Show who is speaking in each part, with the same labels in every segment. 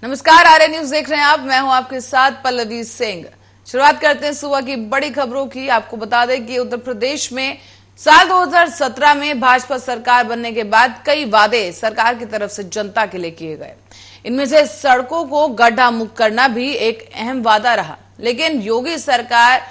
Speaker 1: नमस्कार, आर्य न्यूज देख रहे हैं आप। मैं हूं आपके साथ पल्लवी सिंह। शुरुआत करते हैं सुबह की बड़ी खबरों की। आपको बता दें कि उत्तर प्रदेश में साल 2017 में भाजपा सरकार बनने के बाद कई वादे सरकार की तरफ से जनता के लिए किए गए। इनमें से सड़कों को गड्ढा मुक्त करना भी एक अहम वादा रहा, लेकिन योगी सरकार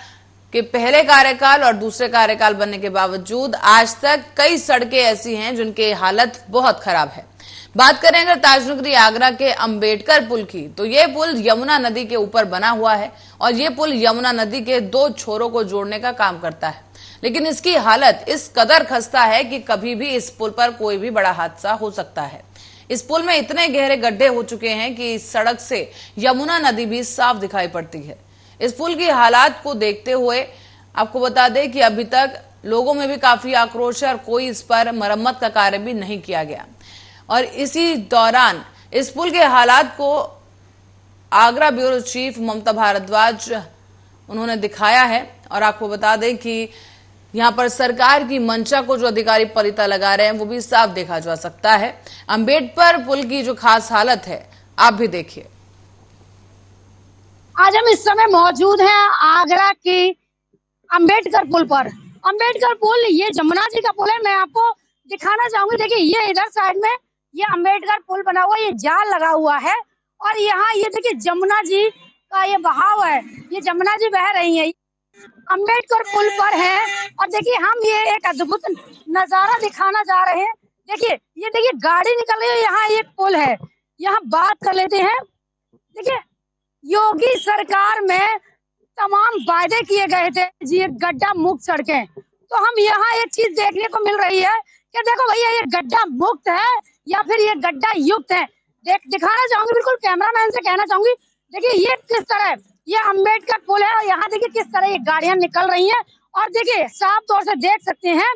Speaker 1: के पहले कार्यकाल और दूसरे कार्यकाल बनने के बावजूद आज तक कई सड़कें ऐसी हैं जिनकी हालत बहुत खराब है। बात करें अगर ताजनगरी आगरा के अंबेडकर पुल की, तो ये पुल यमुना नदी के ऊपर बना हुआ है और ये पुल यमुना नदी के दो छोरों को जोड़ने का काम करता है, लेकिन इसकी हालत इस कदर खस्ता है कि कभी भी इस पुल पर कोई भी बड़ा हादसा हो सकता है। इस पुल में इतने गहरे गड्ढे हो चुके हैं कि इस सड़क से यमुना नदी भी साफ दिखाई पड़ती है। इस पुल की हालात को देखते हुए आपको बता दें कि अभी तक लोगों में भी काफी आक्रोश है और कोई इस पर मरम्मत का कार्य भी नहीं किया गया। और इसी दौरान इस पुल के हालात को आगरा ब्यूरो चीफ ममता भारद्वाज उन्होंने दिखाया है और आपको बता दें कि यहां पर सरकार की मंशा को जो अधिकारी पलीता लगा रहे हैं वो भी साफ देखा जा सकता है। अंबेडकर पुल की जो खास हालत है आप भी देखिए।
Speaker 2: आज हम इस समय मौजूद हैं आगरा की अंबेडकर पुल पर। अंबेडकर पुल ये जमुना जी का पुल है। मैं आपको दिखाना चाहूंगी। देखिए ये इधर साइड में ये अंबेडकर पुल बना हुआ है, ये जाल लगा हुआ है और यहाँ ये देखिए जमुना जी का ये बहाव है, ये जमुना जी बह रही है। अंबेडकर पुल पर है और देखिए हम ये एक अद्भुत नजारा दिखाना जा रहे हैं। देखिए ये देखिए गाड़ी निकल रही है, यहाँ एक पुल है। यहाँ बात कर लेते हैं। देखिए योगी सरकार में तमाम वायदे किए गए थे जी, ये गड्ढा मुक्त सड़कें, तो हम यहाँ एक चीज देखने को मिल रही है कि देखो भैया ये गड्ढा मुक्त है या फिर ये गड्ढा युक्त है। दिखाना चाहूंगी, बिल्कुल कैमरामैन से कहना चाहूंगी। देखिए ये किस तरह ये अंबेडकर पुल है और यहाँ देखिए किस तरह ये गाड़ियां निकल रही हैं और देखिए साफ तौर से देख सकते हैं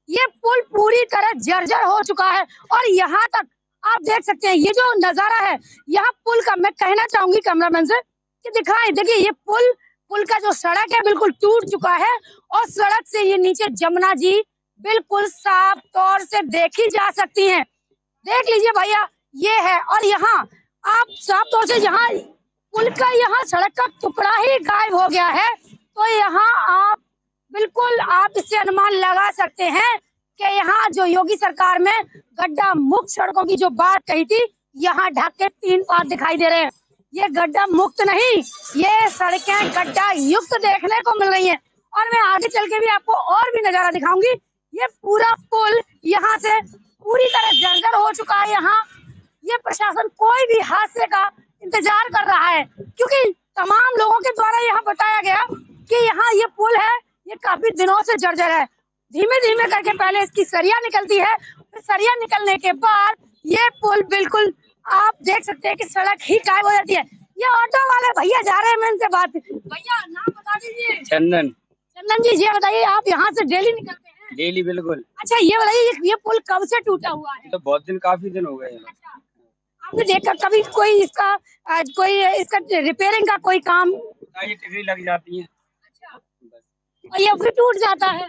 Speaker 2: ये पुल पूरी तरह जर्जर हो चुका है और यहाँ तक आप देख सकते हैं ये जो नजारा है यहाँ पुल का। मैं कहना चाहूंगी कैमरामैन से कि दिखाएं। देखिए ये पुल का जो सड़क है बिल्कुल टूट चुका है और सड़क से ये नीचे जमुना जी बिल्कुल साफ तौर से देखी जा सकती हैं। देख लीजिए भैया ये है और यहाँ आप साफ तौर से यहाँ पुल का यहाँ सड़क का टुकड़ा ही गायब हो गया है, तो यहाँ आप बिल्कुल आप इससे अनुमान लगा सकते हैं कि यहाँ जो योगी सरकार में गड्ढा मुक्त सड़कों की जो बात कही थी, यहाँ ढक के 3 बार दिखाई दे रहे हैं। ये गड्ढा मुक्त नहीं, ये सड़कें गड्ढा युक्त देखने को मिल रही हैं। और मैं आगे चल के भी आपको और भी नजारा दिखाऊंगी। ये पूरा पुल यहाँ से पूरी तरह जर्जर हो चुका है। यहाँ ये प्रशासन कोई भी हादसे का इंतजार कर रहा है, क्योंकि तमाम लोगों के द्वारा यहाँ बताया गया कि यहाँ ये पुल है ये काफी दिनों से जर्जर है। धीमे धीमे करके पहले इसकी सरिया निकलती है, फिर सरिया निकलने के बाद ये पुल बिल्कुल आप देख सकते हैं कि सड़क ही गायब हो जाती है। ये ऑटो वाले भैया जा रहे हैं, मैं इनसे बात। भैया नाम बता दीजिए। चंदन जी, ये बताइए आप यहाँ से डेली निकलते हैं?
Speaker 3: डेली बिल्कुल।
Speaker 2: अच्छा ये बताइए ये पुल कब से टूटा हुआ है?
Speaker 3: तो बहुत दिन, काफी दिन हो गए।
Speaker 2: अच्छा, आपने देखा कभी कोई इसका रिपेयरिंग का कोई काम?
Speaker 3: ये टिकरी लग जाती है।
Speaker 2: अच्छा, और ये फिर टूट जाता है।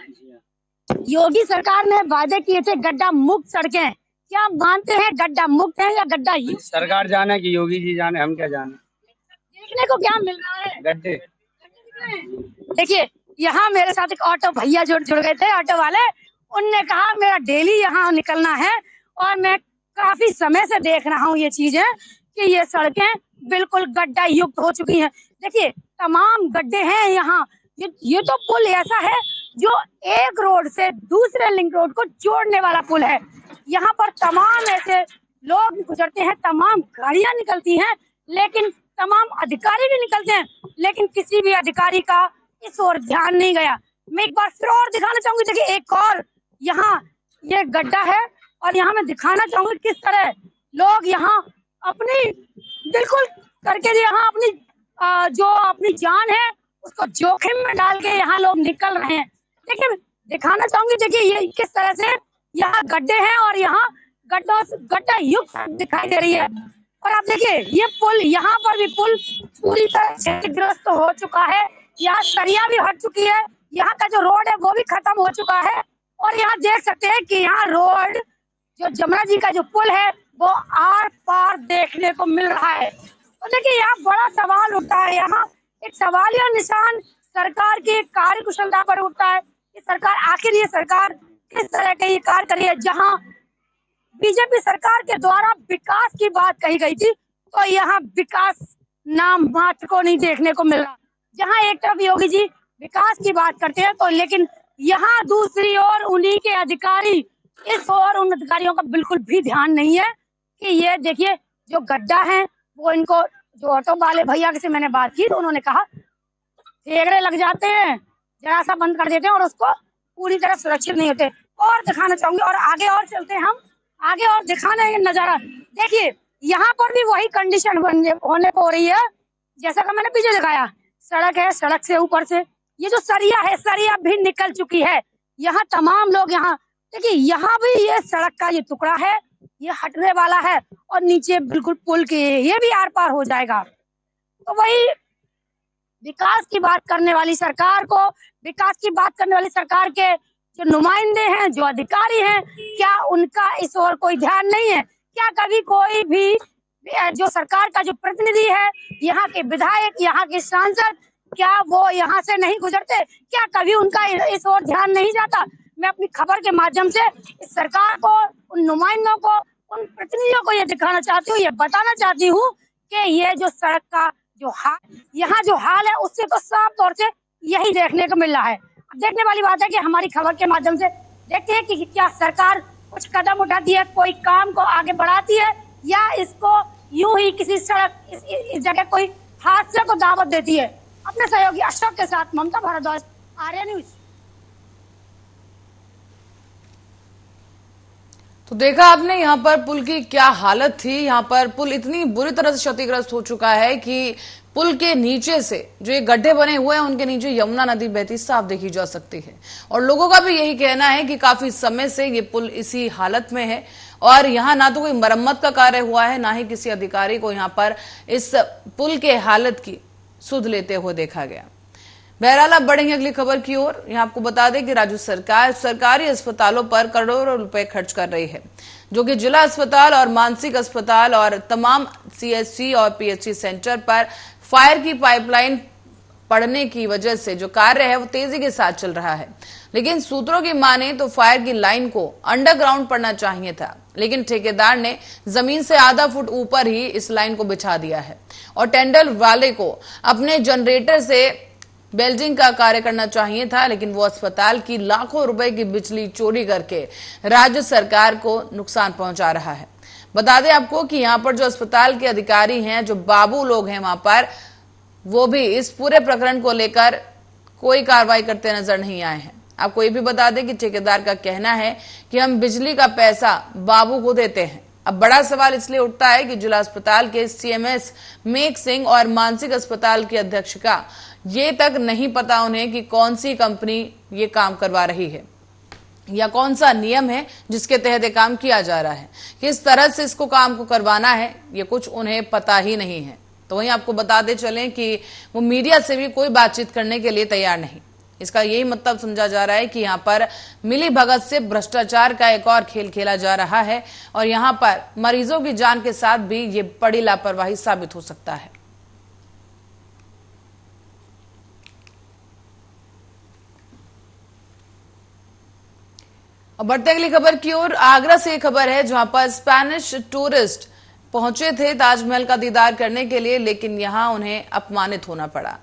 Speaker 2: योगी सरकार ने वादे किए थे गड्ढा मुक्त सड़कें, क्या आप मानते हैं गड्ढा मुक्त है या गड्ढा युक्त?
Speaker 3: सरकार जाने कि योगी जी जाने, हम क्या जाने।
Speaker 2: देखने को क्या मिल रहा है?
Speaker 3: गड्ढे।
Speaker 2: देखिए यहाँ मेरे साथ एक ऑटो भैया जुड़ गए थे, ऑटो वाले। उनने कहा मेरा डेली यहाँ निकलना है और मैं काफी समय से देख रहा हूँ ये चीजें कि ये सड़कें बिल्कुल गड्ढा युक्त हो चुकी हैं। देखिए तमाम गड्ढे हैं यहाँ। ये तो पुल ऐसा है जो एक रोड से दूसरे लिंक रोड को जोड़ने वाला पुल है। यहाँ पर तमाम ऐसे लोग गुजरते हैं, तमाम गाड़ियां निकलती हैं, लेकिन तमाम अधिकारी भी निकलते हैं, लेकिन किसी भी अधिकारी का इस ओर ध्यान नहीं गया। मैं एक बार फिर और दिखाना चाहूंगी। देखिए एक और यहाँ ये गड्ढा है और यहाँ मैं दिखाना चाहूंगी किस तरह लोग यहाँ अपनी बिल्कुल करके यहाँ अपनी जो अपनी जान है उसको जोखिम में डाल के यहाँ लोग निकल रहे हैं। देखिए दिखाना चाहूंगी। देखिए ये किस तरह से यहाँ गड्ढे हैं और यहाँ गड्ढा युक्त दिखाई दे रही है। और आप देखिए ये पुल, यहाँ पर भी पुल पूरी तरह क्षतिग्रस्त हो चुका है। यहाँ सरिया भी हट चुकी है, यहाँ का जो रोड है वो भी खत्म हो चुका है। और यहाँ देख सकते हैं कि यहाँ रोड जो जमुना जी का जो पुल है वो आर पार देखने को मिल रहा है। और देखिए यहाँ बड़ा सवाल उठता है, यहाँ एक सवालिया निशान सरकार की कार्य कुशलता पर उठता है कि सरकार आखिर ये सरकार किस तरह के ये कार्य करी है। जहाँ बीजेपी सरकार के द्वारा विकास की बात कही गई थी तो यहाँ विकास नाम मात्र को नहीं देखने को मिल रहा। जहाँ एक तरफ योगी जी विकास की बात करते हैं तो लेकिन यहाँ दूसरी ओर उन्हीं के अधिकारी, इस ओर उन अधिकारियों का बिल्कुल भी ध्यान नहीं है कि ये देखिए जो गड्ढा है वो इनको, जो ऑटो वाले भैया से मैंने बात की तो उन्होंने कहा ठेकड़े लग जाते हैं, जरा सा बंद कर देते हैं और उसको पूरी तरह सुरक्षित नहीं होते। और दिखाना चाहूंगी और आगे और चलते हैं हम, आगे और दिखाना है नजारा। देखिए यहाँ पर भी वही कंडीशन होने को हो रही है जैसा कि मैंने पीछे दिखाया। सड़क है, सड़क से ऊपर से ये जो सरिया है, सरिया भी निकल चुकी है। यहाँ तमाम लोग, यहाँ देखिए यहाँ भी ये सड़क का ये टुकड़ा है, ये हटने वाला है और नीचे बिल्कुल पुल के ये भी आर पार हो जाएगा। तो वही विकास की बात करने वाली सरकार को, विकास की बात करने वाली सरकार के जो नुमाइंदे हैं, जो अधिकारी हैं, क्या उनका इस ओर कोई ध्यान नहीं है? क्या कभी कोई भी जो सरकार का जो प्रतिनिधि है, यहाँ के विधायक, यहाँ के सांसद, क्या वो यहाँ से नहीं गुजरते? क्या कभी उनका इस ओर ध्यान नहीं जाता? मैं अपनी खबर के माध्यम से इस सरकार को, उन नुमाइंदों को, उन प्रतिनिधियों को ये दिखाना चाहती हूँ, ये बताना चाहती हूँ कि ये जो सड़क का जो हाल, यहाँ जो हाल है उससे तो साफ तौर से यही देखने को मिल रहा है। देखने वाली बात है कि हमारी खबर के माध्यम से देखते हैं कि क्या सरकार कुछ कदम उठाती है, कोई काम को आगे बढ़ाती है, या इसको यूं ही किसी सड़क इस जगह कोई हादसे को दावत देती है। अपने सहयोगी अशोक के साथ ममता भारद्वाज, आर्या न्यूज।
Speaker 1: तो देखा आपने यहाँ पर पुल की क्या हालत थी। यहाँ पर पुल इतनी बुरी तरह से क्षतिग्रस्त हो चुका है कि पुल के नीचे से जो ये गड्ढे बने हुए हैं उनके नीचे यमुना नदी बहती साफ देखी जा सकती है। और लोगों का भी यही कहना है कि काफी समय से ये पुल इसी हालत में है और यहाँ ना तो कोई मरम्मत का कार्य हुआ है, ना ही किसी अधिकारी को यहाँ पर इस पुल के हालत की सुध लेते हुए देखा गया। बहरहाल अब बढ़ेंगे अगली खबर की ओर। यहाँ आपको बता दें कि राज्य सरकार सरकारी अस्पतालों पर करोड़ों रुपए खर्च कर रही है, जो कि जिला अस्पताल और मानसिक अस्पताल और तमाम सीएचसी और पीएचसी सेंटर पर फायर की पाइपलाइन पड़ने की वजह से जो कार्य है वो तेजी के साथ चल रहा है। लेकिन सूत्रों की माने तो फायर की लाइन को अंडरग्राउंड पड़ना चाहिए था, लेकिन ठेकेदार ने जमीन से आधा फुट ऊपर ही इस लाइन को बिछा दिया है और टेंडर वाले को अपने जनरेटर से बेल्डिंग का कार्य करना चाहिए था, लेकिन वो अस्पताल की लाखों रुपए की बिजली चोरी करके राज्य सरकार को नुकसान पहुंचा रहा है। बता दें आपको कि यहाँ पर जो अस्पताल के अधिकारी हैं, जो बाबू लोग हैं वहां पर, वो भी इस पूरे प्रकरण को लेकर कोई कार्रवाई करते नजर नहीं आए हैं। आपको ये भी बता दें कि ठेकेदार का कहना है कि हम बिजली का पैसा बाबू को देते हैं। अब बड़ा सवाल इसलिए उठता है कि जिला अस्पताल के सीएमएस मेघ सिंह और मानसिक अस्पताल की अध्यक्ष का ये तक नहीं पता उन्हें कि कौन सी कंपनी ये काम करवा रही है या कौन सा नियम है जिसके तहत ये काम किया जा रहा है, किस तरह से इसको काम को करवाना है, ये कुछ उन्हें पता ही नहीं है। तो वहीं आपको बताते चलें कि वो मीडिया से भी कोई बातचीत करने के लिए तैयार नहीं। इसका यही मतलब समझा जा रहा है कि यहाँ पर मिली भगत से भ्रष्टाचार का एक और खेल खेला जा रहा है और यहाँ पर मरीजों की जान के साथ भी ये बड़ी लापरवाही साबित हो सकता है। और बढ़ते अगली खबर की ओर। आगरा से एक खबर है जहां पर स्पेनिश टूरिस्ट पहुंचे थे ताजमहल का दीदार करने के लिए, लेकिन यहां उन्हें अपमानित होना पड़ा।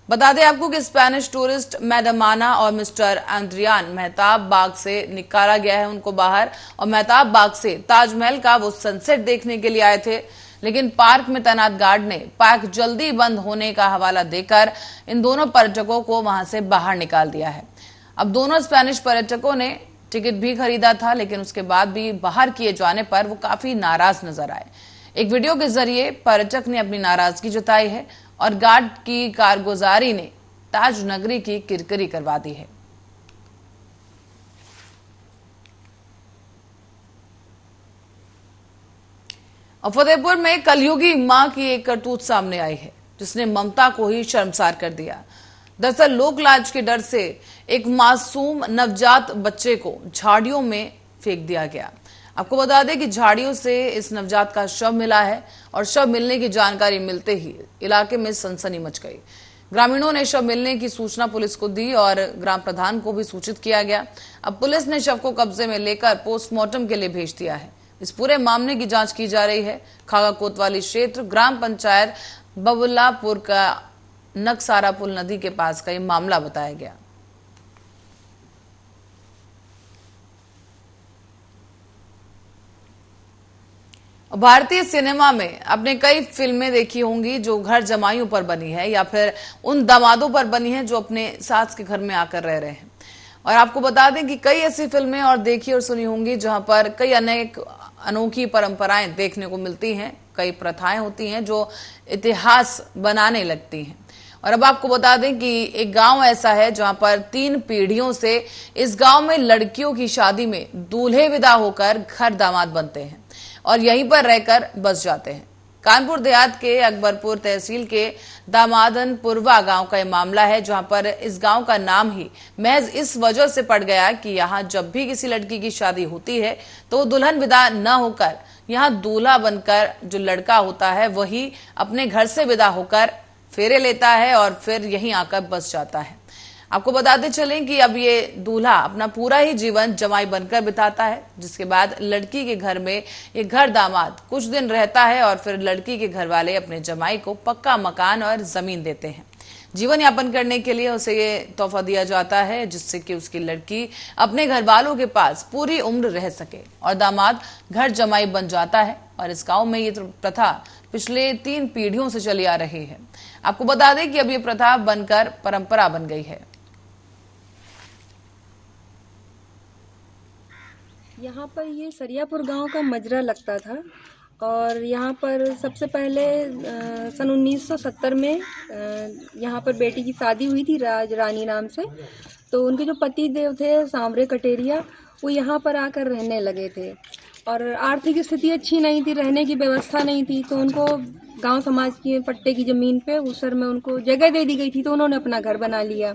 Speaker 1: बता दें आपको कि स्पेनिश टूरिस्ट मैडम आना और मिस्टर एंड्रियान मेहताब बाग से निकाला गया है उनको बाहर, और मेहताब बाग से ताजमहल का वो सनसेट देखने के लिए आए थे, लेकिन पार्क में तैनात गार्ड ने पार्क जल्दी बंद होने का हवाला देकर इन दोनों पर्यटकों को वहां से बाहर निकाल दिया है। अब दोनों स्पेनिश पर्यटकों ने टिकट भी खरीदा था, लेकिन उसके बाद भी बाहर किए जाने पर वो काफी नाराज नजर आए। एक वीडियो के जरिए पर्यटक ने अपनी नाराजगी जताई है और गार्ड की कारगुजारी ने ताज नगरी की किरकिरी करवा दी है। और फतेहपुर में कलयुगी मां की एक करतूत सामने आई है जिसने ममता को ही शर्मसार कर दिया। दरअसल लोक लाज के डर से एक मासूम नवजात बच्चे को झाड़ियों में फेंक दिया गया। आपको बता दें कि झाड़ियों से इस नवजात का शव मिला है और शव मिलने की जानकारी मिलते ही इलाके में सनसनी मच गई। ग्रामीणों ने शव मिलने की सूचना पुलिस को दी और ग्राम प्रधान को भी सूचित किया गया। अब पुलिस ने शव को कब्जे में लेकर पोस्टमार्टम के लिए भेज दिया है। इस पूरे मामले की जांच की जा रही है। खागा कोतवाली क्षेत्र ग्राम पंचायत बबुल्लापुर का नकसारा पुल नदी के पास का ये मामला बताया गया। भारतीय सिनेमा में आपने कई फिल्में देखी होंगी जो घर जमाइयों पर बनी है या फिर उन दामादों पर बनी है जो अपने सास के घर में आकर रह रहे हैं। और आपको बता दें कि कई ऐसी फिल्में और देखी और सुनी होंगी जहां पर कई अनेक अनोखी परंपराएं देखने को मिलती हैं, कई प्रथाएं होती हैं जो इतिहास बनाने लगती हैं। और अब आपको बता दें कि एक गांव ऐसा है जहां पर 3 पीढ़ियों से इस गांव में लड़कियों की शादी में दूल्हे विदा होकर घर दामाद बनते हैं और यहीं पर रहकर बस जाते हैं। कानपुर देहात के अकबरपुर तहसील के दामादनपुरवा गांव का यह मामला है, जहां पर इस गांव का नाम ही महज इस वजह से पड़ गया कि यहां जब भी किसी लड़की की शादी होती है तो दुल्हन विदा न होकर यहां दूल्हा बनकर जो लड़का होता है वही अपने घर से विदा होकर फेरे लेता है और फिर यहीं आकर बस जाता है। आपको बताते चलें कि अब ये दूल्हा अपना पूरा ही जीवन जमाई बनकर बिताता है, जिसके बाद लड़की के घर में ये घर दामाद कुछ दिन रहता है और फिर लड़की के घर वाले अपने जमाई को पक्का मकान और जमीन देते हैं। जीवन यापन करने के लिए उसे ये तोहफा दिया जाता है जिससे कि उसकी लड़की अपने घर वालों के पास पूरी उम्र रह सके और दामाद घर जमाई बन जाता है। और इस गांव में ये प्रथा पिछले 3 पीढ़ियों से चली आ रही है। आपको बता दें कि अब ये प्रथा बनकर परंपरा बन गई है।
Speaker 4: यहाँ पर ये सरियापुर गांव का मजरा लगता था और यहाँ पर सबसे पहले सन 1970 में यहाँ पर बेटी की शादी हुई थी राज रानी नाम से। तो उनके जो पति देव थे सांवरे कटेरिया, वो यहाँ पर आकर रहने लगे थे और आर्थिक स्थिति अच्छी नहीं थी, रहने की व्यवस्था नहीं थी। तो उनको गांव समाज के पट्टे की ज़मीन पे उसर में उनको जगह दे दी गई थी, तो उन्होंने अपना घर बना लिया।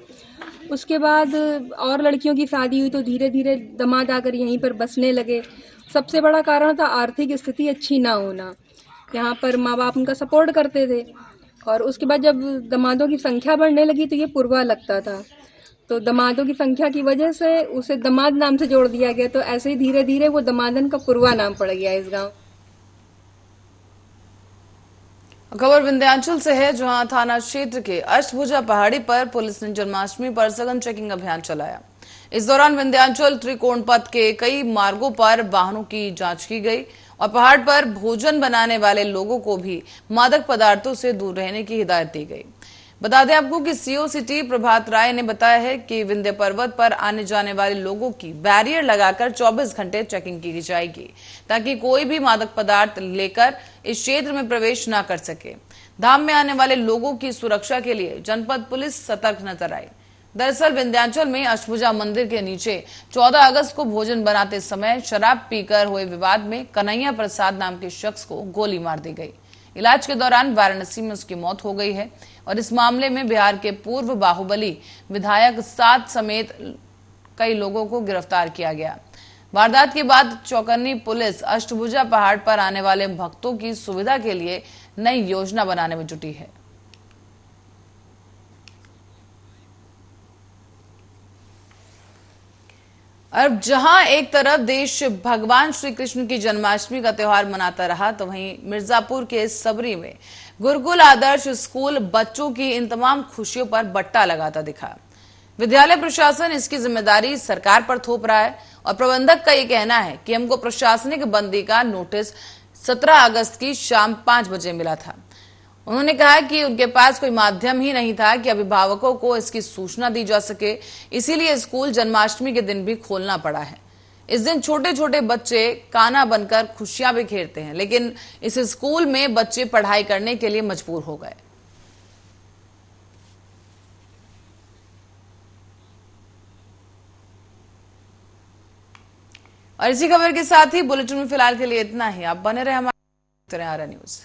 Speaker 4: उसके बाद और लड़कियों की शादी हुई तो धीरे धीरे दामाद आकर यहीं पर बसने लगे। सबसे बड़ा कारण था आर्थिक स्थिति अच्छी ना होना। यहाँ पर माँ बाप उनका सपोर्ट करते थे और उसके बाद जब दामादों की संख्या बढ़ने लगी तो ये पुरवा लगता था। तो दामादों की संख्या की वजह से उसे दामाद नाम से जोड़ दिया गया। तो ऐसे ही धीरे धीरे वो दामादन का पुरवा नाम पड़ गया इस गाँव।
Speaker 1: खबर विंध्याचल से है, जहां थाना क्षेत्र के अष्टभुजा पहाड़ी पर पुलिस ने जन्माष्टमी पर सघन चेकिंग अभियान चलाया। इस दौरान विंध्याचल त्रिकोण पथ के कई मार्गों पर वाहनों की जांच की गई और पहाड़ पर भोजन बनाने वाले लोगों को भी मादक पदार्थों से दूर रहने की हिदायत दी गई। बता दें आपको कि सीओ सिटी प्रभात राय ने बताया है कि विंध्य पर्वत पर आने जाने वाले लोगों की बैरियर लगाकर 24 घंटे चेकिंग की जाएगी ताकि कोई भी मादक पदार्थ लेकर इस क्षेत्र में प्रवेश न कर सके। धाम में आने वाले लोगों की सुरक्षा के लिए जनपद पुलिस सतर्क नजर आई। दरअसल विंध्याचल में अष्टभुजा मंदिर के नीचे 14 अगस्त को भोजन बनाते समय शराब पीकर हुए विवाद में कन्हैया प्रसाद नाम के शख्स को गोली मार दी गई। इलाज के दौरान वाराणसी में उसकी मौत हो गई है और इस मामले में बिहार के पूर्व बाहुबली विधायक 7 समेत कई लोगों को गिरफ्तार किया गया। वारदात के बाद चौकन्नी पुलिस अष्टभुजा पहाड़ पर आने वाले भक्तों की सुविधा के लिए नई योजना बनाने में जुटी है। अब जहां एक तरफ देश भगवान श्री कृष्ण की जन्माष्टमी का त्योहार मनाता रहा, तो वहीं मिर्जापुर के सबरी में गुरुकुल आदर्श स्कूल बच्चों की इन तमाम खुशियों पर बट्टा लगाता दिखा। विद्यालय प्रशासन इसकी जिम्मेदारी सरकार पर थोप रहा है और प्रबंधक का ये कहना है कि हमको प्रशासनिक बंदी का नोटिस 17 अगस्त की शाम 5 बजे मिला था। उन्होंने कहा कि उनके पास कोई माध्यम ही नहीं था कि अभिभावकों को इसकी सूचना दी जा सके, इसीलिए स्कूल जन्माष्टमी के दिन भी खोलना पड़ा है। इस दिन छोटे छोटे बच्चे काना बनकर खुशियां भी खेलते हैं, लेकिन इस स्कूल में बच्चे पढ़ाई करने के लिए मजबूर हो गए। और इसी खबर के साथ ही बुलेटिन में फिलहाल के लिए इतना ही। आप बने रहे हमारे आर्या न्यूज।